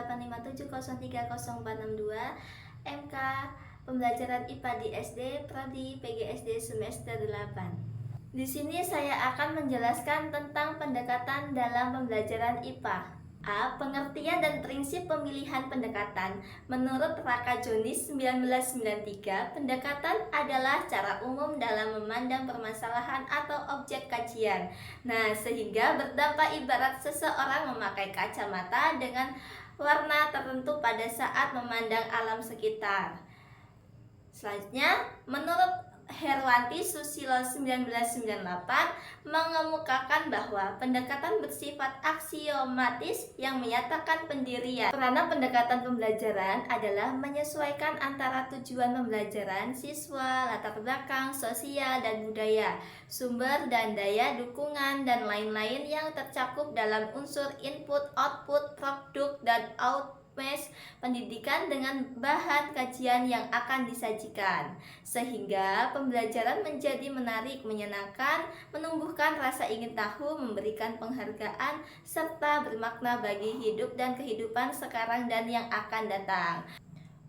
857030462 MK Pembelajaran IPA di SD Prodi PGSD semester 8. Di sini saya akan menjelaskan tentang pendekatan dalam pembelajaran IPA. A. Pengertian dan prinsip pemilihan pendekatan. Menurut Raka Jonis 1993, pendekatan adalah cara umum dalam memandang permasalahan atau objek kajian. Nah, sehingga berdampak ibarat seseorang memakai kacamata dengan warna tertentu pada saat memandang alam sekitar. Selanjutnya, menurut Herwanti Susilo 1998 mengemukakan bahwa pendekatan bersifat aksiomatis yang menyatakan pendirian. Peranan pendekatan pembelajaran adalah menyesuaikan antara tujuan pembelajaran siswa, latar belakang, sosial dan budaya, sumber dan daya dukungan dan lain-lain yang tercakup dalam unsur input, output, produk dan output pendidikan dengan bahan kajian yang akan disajikan, sehingga pembelajaran menjadi menarik, menyenangkan, menumbuhkan rasa ingin tahu, memberikan penghargaan, serta bermakna bagi hidup dan kehidupan sekarang dan yang akan datang.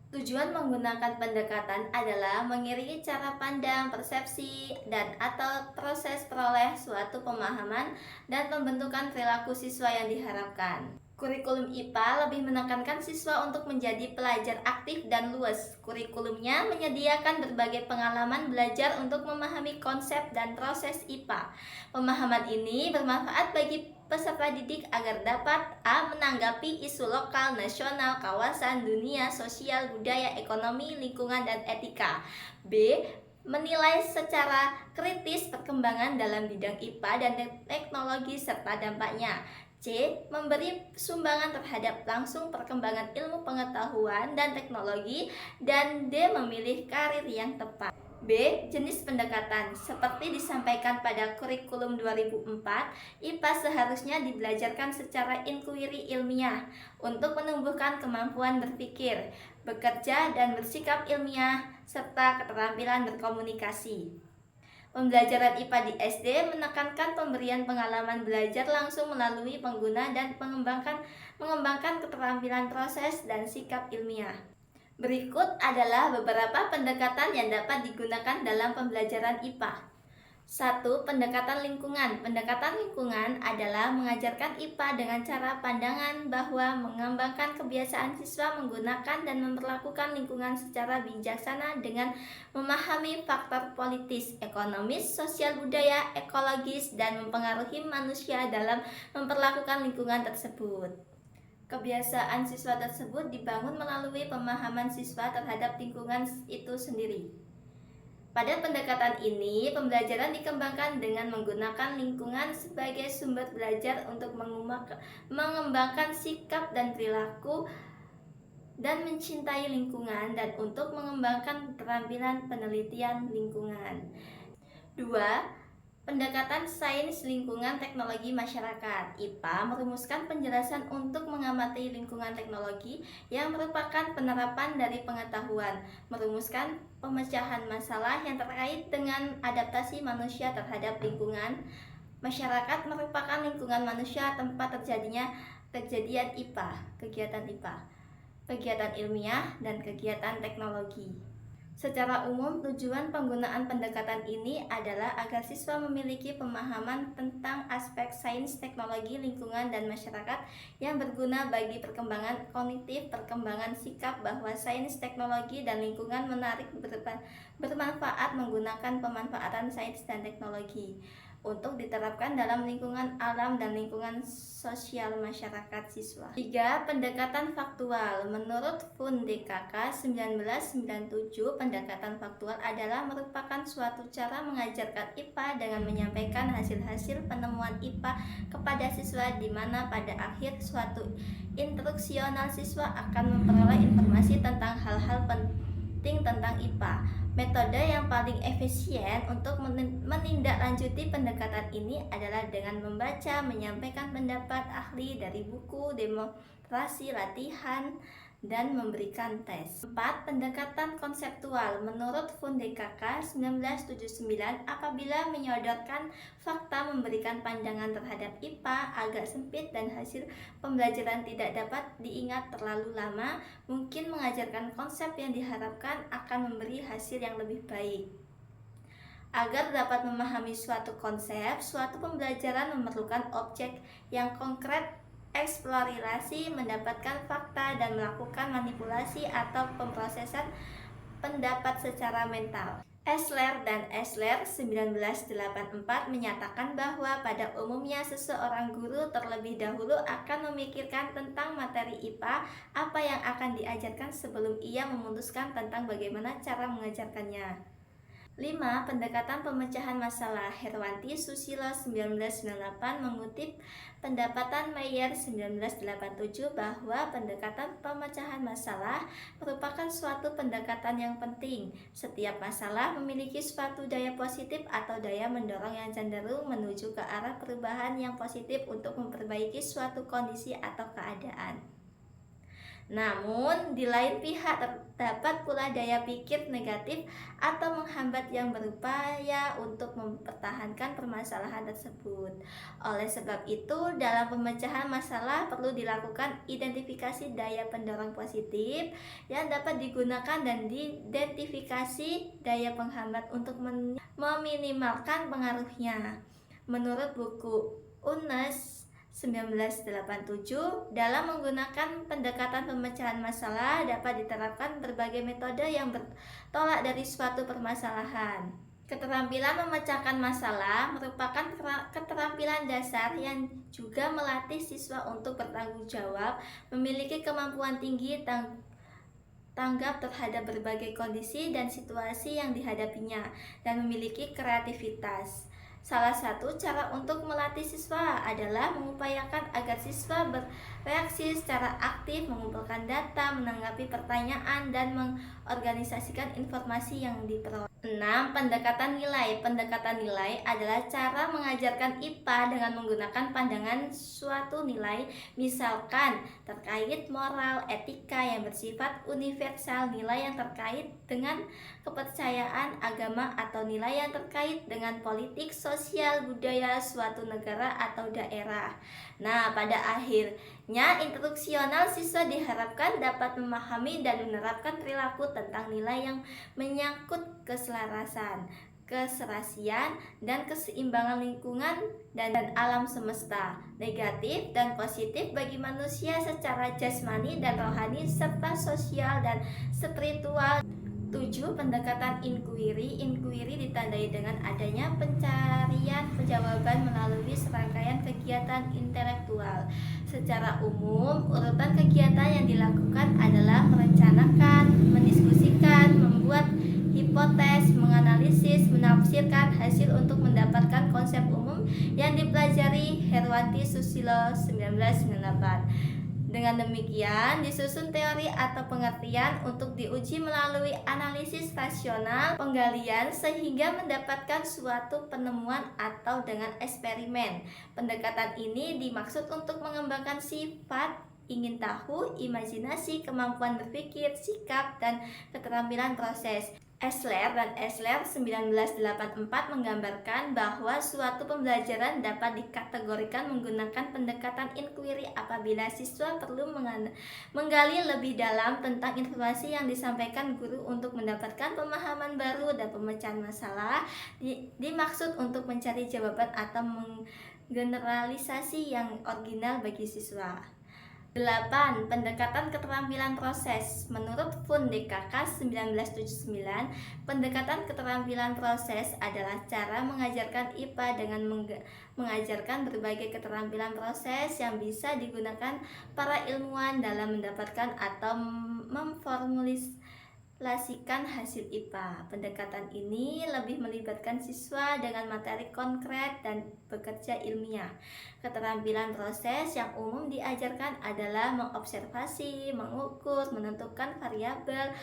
Tujuan menggunakan pendekatan adalah mengiringi cara pandang, persepsi, dan atau proses peroleh suatu pemahaman dan pembentukan perilaku siswa yang diharapkan. Kurikulum IPA lebih menekankan siswa untuk menjadi pelajar aktif dan luas. Kurikulumnya menyediakan berbagai pengalaman belajar untuk memahami konsep dan proses IPA. Pemahaman ini bermanfaat bagi peserta didik agar dapat A. menanggapi isu lokal, nasional, kawasan, dunia, sosial, budaya, ekonomi, lingkungan, dan etika. B. Menilai secara kritis perkembangan dalam bidang IPA dan teknologi serta dampaknya. C. Memberi sumbangan terhadap langsung perkembangan ilmu pengetahuan dan teknologi. Dan D. Memilih karir yang tepat. B. Jenis pendekatan. Seperti disampaikan pada kurikulum 2004, IPA seharusnya dibelajarkan secara inkuiri ilmiah untuk menumbuhkan kemampuan berpikir, bekerja dan bersikap ilmiah, serta keterampilan berkomunikasi. Pembelajaran IPA di SD menekankan pemberian pengalaman belajar langsung melalui pengguna dan mengembangkan keterampilan proses dan sikap ilmiah. Berikut adalah beberapa pendekatan yang dapat digunakan dalam pembelajaran IPA. 1. Pendekatan lingkungan. Pendekatan lingkungan adalah mengajarkan IPA dengan cara pandangan bahwa mengembangkan kebiasaan siswa menggunakan dan memperlakukan lingkungan secara bijaksana dengan memahami faktor politis, ekonomis, sosial budaya, ekologis, dan mempengaruhi manusia dalam memperlakukan lingkungan tersebut. Kebiasaan siswa tersebut dibangun melalui pemahaman siswa terhadap lingkungan itu sendiri. Pada pendekatan ini, pembelajaran dikembangkan dengan menggunakan lingkungan sebagai sumber belajar untuk mengembangkan sikap dan perilaku dan mencintai lingkungan dan untuk mengembangkan keterampilan penelitian lingkungan. 2. Pendekatan sains lingkungan teknologi masyarakat. IPA merumuskan penjelasan untuk mengamati lingkungan teknologi yang merupakan penerapan dari pengetahuan, merumuskan pemecahan masalah yang terkait dengan adaptasi manusia terhadap lingkungan. Masyarakat merupakan lingkungan manusia tempat terjadinya kejadian IPA, kegiatan ilmiah, dan kegiatan teknologi. Secara umum, tujuan penggunaan pendekatan ini adalah agar siswa memiliki pemahaman tentang aspek sains, teknologi, lingkungan, dan masyarakat yang berguna bagi perkembangan kognitif, perkembangan sikap bahwa sains, teknologi, dan lingkungan menarik bermanfaat menggunakan pemanfaatan sains dan teknologi untuk diterapkan dalam lingkungan alam dan lingkungan sosial masyarakat siswa. 3. Pendekatan faktual. Menurut Fun DKK 1997, pendekatan faktual adalah merupakan suatu cara mengajarkan IPA dengan menyampaikan hasil-hasil penemuan IPA kepada siswa di mana pada akhir suatu instruksional siswa akan memperoleh informasi tentang hal-hal penting tentang IPA. Metode yang paling efisien untuk menindaklanjuti pendekatan ini adalah dengan membaca, menyampaikan pendapat ahli dari buku, demonstrasi, latihan, dan memberikan tes. 4. Pendekatan konseptual. Menurut FUN-DKK 1979, apabila menyodorkan fakta memberikan pandangan terhadap IPA agak sempit dan hasil pembelajaran tidak dapat diingat terlalu lama, mungkin mengajarkan konsep yang diharapkan akan memberi hasil yang lebih baik. Agar dapat memahami suatu konsep, suatu pembelajaran memerlukan objek yang konkret, eksplorasi, mendapatkan fakta, dan melakukan manipulasi atau pemrosesan pendapat secara mental. Esler dan Esler 1984 menyatakan bahwa pada umumnya seseorang guru terlebih dahulu akan memikirkan tentang materi IPA apa yang akan diajarkan sebelum ia memutuskan tentang bagaimana cara mengajarkannya. 5. Pendekatan pemecahan masalah. Herwanti Susilo 1998 mengutip pendapatan Meyer 1987 bahwa pendekatan pemecahan masalah merupakan suatu pendekatan yang penting. Setiap masalah memiliki suatu daya positif atau daya mendorong yang cenderung menuju ke arah perubahan yang positif untuk memperbaiki suatu kondisi atau keadaan. Namun, di lain pihak terdapat pula daya pikir negatif atau menghambat yang berupaya untuk mempertahankan permasalahan tersebut. Oleh sebab itu, dalam pemecahan masalah perlu dilakukan identifikasi daya pendorong positif yang dapat digunakan dan diidentifikasi daya penghambat untuk meminimalkan pengaruhnya. Menurut buku UNES 1987, dalam menggunakan pendekatan pemecahan masalah dapat diterapkan berbagai metode yang bertolak dari suatu permasalahan. Keterampilan memecahkan masalah merupakan keterampilan dasar yang juga melatih siswa untuk bertanggung jawab, memiliki kemampuan tinggi tanggap terhadap berbagai kondisi dan situasi yang dihadapinya, dan memiliki kreativitas. Salah satu cara untuk melatih siswa adalah mengupayakan agar siswa bereaksi secara aktif, mengumpulkan data, menanggapi pertanyaan, dan mengorganisasikan informasi yang diperoleh. 6. Pendekatan nilai. Pendekatan nilai adalah cara mengajarkan IPA dengan menggunakan pandangan suatu nilai, misalkan terkait moral, etika yang bersifat universal, nilai yang terkait dengan kepercayaan, agama, atau nilai yang terkait dengan politik, sosial, budaya suatu negara atau daerah. Nah, pada akhirnya instruksional siswa diharapkan dapat memahami dan menerapkan perilaku tentang nilai yang menyangkut keselarasan, keserasian, dan keseimbangan lingkungan dan alam semesta, negatif dan positif bagi manusia secara jasmani dan rohani, serta sosial dan spiritual. 7. Pendekatan inquiry. Inquiry ditandai dengan adanya pencarian jawaban melalui serangkaian kegiatan intelektual. Secara umum, urutan kegiatan yang dilakukan adalah merencanakan, mendiskusikan, membuat hipotes, menganalisis, menafsirkan hasil untuk mendapatkan konsep umum yang dipelajari. Herwanti Susilo 1998. Dengan demikian, disusun teori atau pengertian untuk diuji melalui analisis rasional, penggalian, sehingga mendapatkan suatu penemuan atau dengan eksperimen. Pendekatan ini dimaksud untuk mengembangkan sifat ingin tahu, imajinasi, kemampuan berpikir, sikap, dan keterampilan proses. Esler dan Esler 1984 menggambarkan bahwa suatu pembelajaran dapat dikategorikan menggunakan pendekatan inquiry apabila siswa perlu menggali lebih dalam tentang informasi yang disampaikan guru untuk mendapatkan pemahaman baru, dan pemecahan masalah dimaksud untuk mencari jawaban atau menggeneralisasi yang original bagi siswa. 8. Pendekatan keterampilan proses. Menurut FUN-DKK 1979, pendekatan keterampilan proses adalah cara mengajarkan IPA dengan mengajarkan berbagai keterampilan proses yang bisa digunakan para ilmuwan dalam mendapatkan atau memformulasikan hasil IPA. Pendekatan ini lebih melibatkan siswa dengan materi konkret dan bekerja ilmiah. Keterampilan proses yang umum diajarkan adalah mengobservasi, mengukur, menentukan variabel,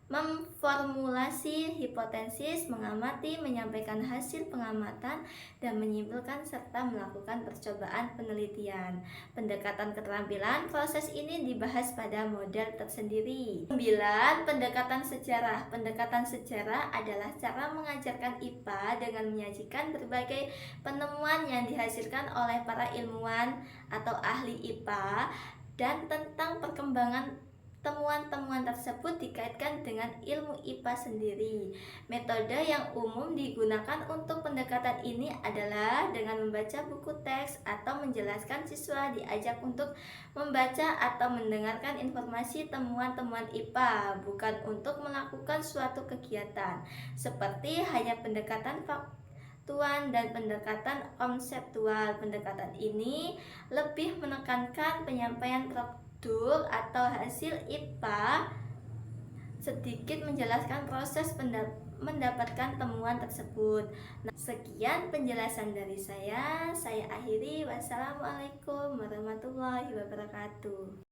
memformulasi hipotesis, mengamati, menyampaikan hasil pengamatan, dan menyimpulkan serta melakukan percobaan penelitian. Pendekatan keterampilan, proses ini dibahas pada model tersendiri. 9. Pendekatan sejarah. Pendekatan sejarah adalah cara mengajarkan IPA dengan menyajikan berbagai penemuan yang dihasilkan oleh para ilmuwan atau ahli IPA dan tentang perkembangan temuan-temuan tersebut dikaitkan dengan ilmu IPA sendiri. Metode yang umum digunakan untuk pendekatan ini adalah dengan membaca buku teks atau menjelaskan siswa diajak untuk membaca atau mendengarkan informasi temuan-temuan IPA, bukan untuk melakukan suatu kegiatan, seperti hanya pendekatan faktual dan pendekatan konseptual. Pendekatan ini lebih menekankan penyampaian atau hasil IPA, sedikit menjelaskan proses mendapatkan temuan tersebut. Nah, sekian penjelasan dari saya akhiri. Wassalamualaikum warahmatullahi wabarakatuh.